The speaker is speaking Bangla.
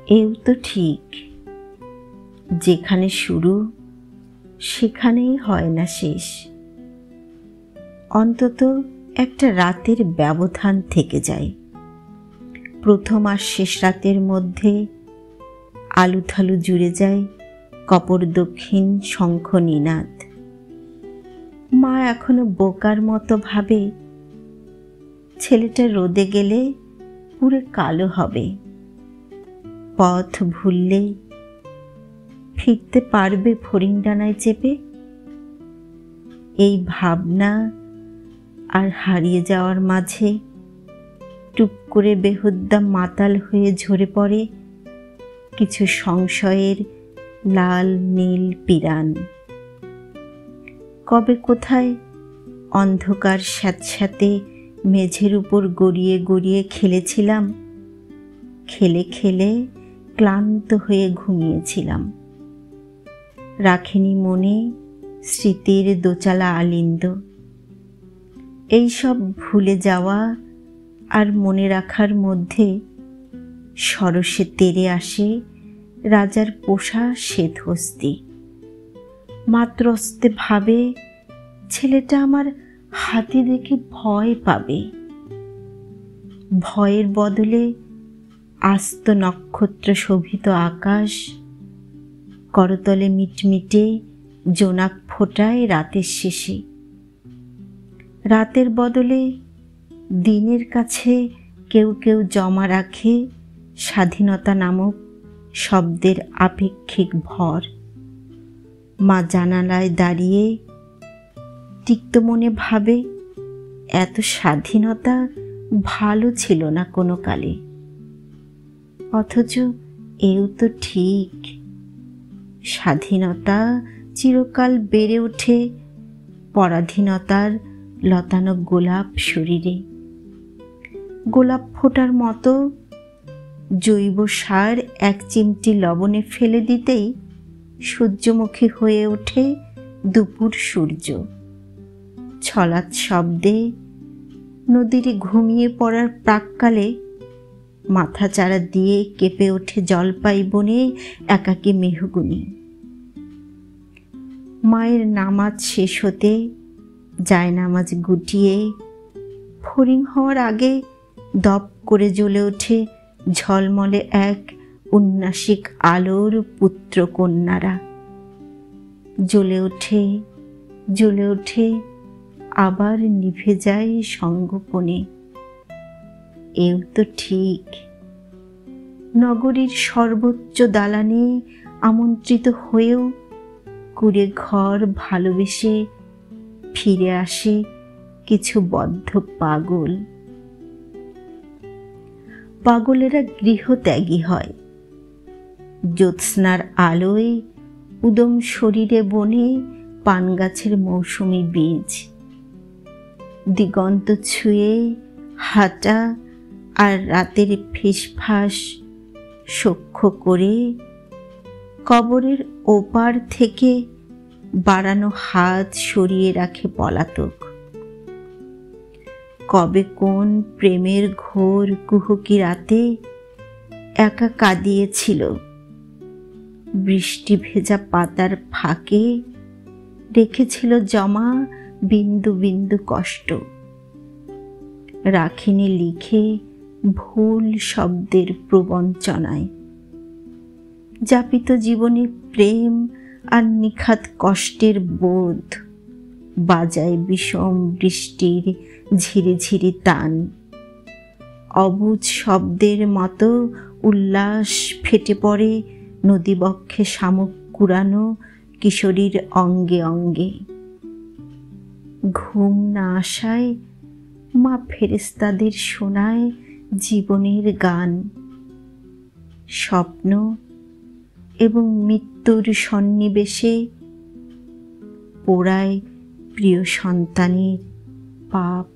এও তো ঠিক, যেখানে শুরু সেখানেই হয় না শেষ। অন্তত একটা রাতের ব্যবধান থেকে যায়। প্রথম আর শেষ রাতের মধ্যে আলুথালু জুড়ে যায় কপর দক্ষিণ শঙ্খ নিনাদ। মা এখনো বোকার মতো ভাবে ছেলেটা রোদে গেলে পুরো কালো হবে, পথ ভুললে ফিরতে পারবে ফড়িংডানায় চেপে। এই ভাবনা আর হারিয়ে যাওয়ার মাঝে টুপ করে বেহুদ্দা মাতাল হয়ে ঝরে পড়ে কিছু সংশয়ের লাল নীল পিরান। কবে কোথায় অন্ধকার স্যাঁতস্যাঁতে মেঝের উপর গড়িয়ে গড়িয়ে খেলেছিলাম, খেলে খেলে ক্লান্ত হয়ে ঘুমিয়েছিলাম। রাখিনি মনে স্মৃতির দোচালা আলিন্দ। এইসব ভুলে যাওয়া আর মনে রাখার মধ্যে সরসে তেরে আসে রাজার পোষা শ্বেতহস্তি। মাত্র অস্তে ভাবে ছেলেটা আমার হাতি দেখে ভয় পাবে। ভয়ের বদলে আস্ত নক্ষত্র শোভিত আকাশ, করতলে মিটমিটে জোনাক ফোটায় রাতের শেষে। রাতের বদলে দিনের কাছে কেউ কেউ জমা রাখে স্বাধীনতা নামক শব্দের আপেক্ষিক ভর। মা জানালায় দাঁড়িয়ে তিক্ত মনে ভাবে এত স্বাধীনতা ভালো ছিল না কোনো কালে। অথচ এও তো ঠিক, স্বাধীনতা চিরকাল বেড়ে ওঠে পরাধীনতার লতানো গোলাপ শরীরে। গোলাপ ফোটার মতো জৈব সার এক চিমটি লবণে ফেলে দিতেই সূর্যমুখী হয়ে ওঠে দুপুর সূর্য। ছলাৎ শব্দে নদীর ঘুমিয়ে পড়ার প্রাক্কালে মাথাচাড়া দিয়ে কেঁপে ওঠে জলপাই বনে একাকী মেহগুনি। মায়ের নামাজ শেষ হতে জায়নামাজ গুটিয়ে ফড়িং হওয়ার আগে দপ করে জ্বলে ওঠে ঝলমলে এক উন্নাসিক আলোর পুত্র কন্যারা। জ্বলে ওঠে জ্বলে ওঠে আবার নিভে যায় সঙ্গোপনে। এও তো ঠিক, নগরীর সর্বোচ্চ দালানে আমন্ত্রিত হয়েও কুড়ে ঘর ভালোবেসে ফিরে আসে কিছু বদ্ধ পাগল। পাগলেরা গৃহত্যাগী হয়। জ্যোৎস্নার আলোয় উদম শরীরে বনে পান গাছের মৌসুমি বীজ। দিগন্ত ছুঁয়ে হাঁটা আর রাতের ফিসফাস সখ্য করে কবরের ওপার থেকে বাড়ানো হাত সরিয়ে রাখে পলাতক। কবে কোন প্রেমের ঘোর কুহুকি রাতে একা কাঁদিয়েছিল, বৃষ্টি ভেজা পাতার ফাঁকে রেখেছিল জমা বিন্দু বিন্দু কষ্ট। রাখিনি লিখে ভুল শব্দের প্রবঞ্চনায়। যাপিত জীবনে প্রেম আর নিখাত কষ্টের বোধ বাজায় বিষম বৃষ্টির ঝিরিঝিরি তান। অবুঝ শব্দের মতো উল্লাস ফেটে পড়ে নদীবক্ষে শামুক কুড়ানো কিশোরীর অঙ্গে অঙ্গে। ঘুম না আসায় মা ফেরেশতাদের শোনায় জীবনের গান। স্বপ্ন এবং মৃত্যুর সন্নিবেশে পোড়ায় প্রিয় সন্তানের পাপ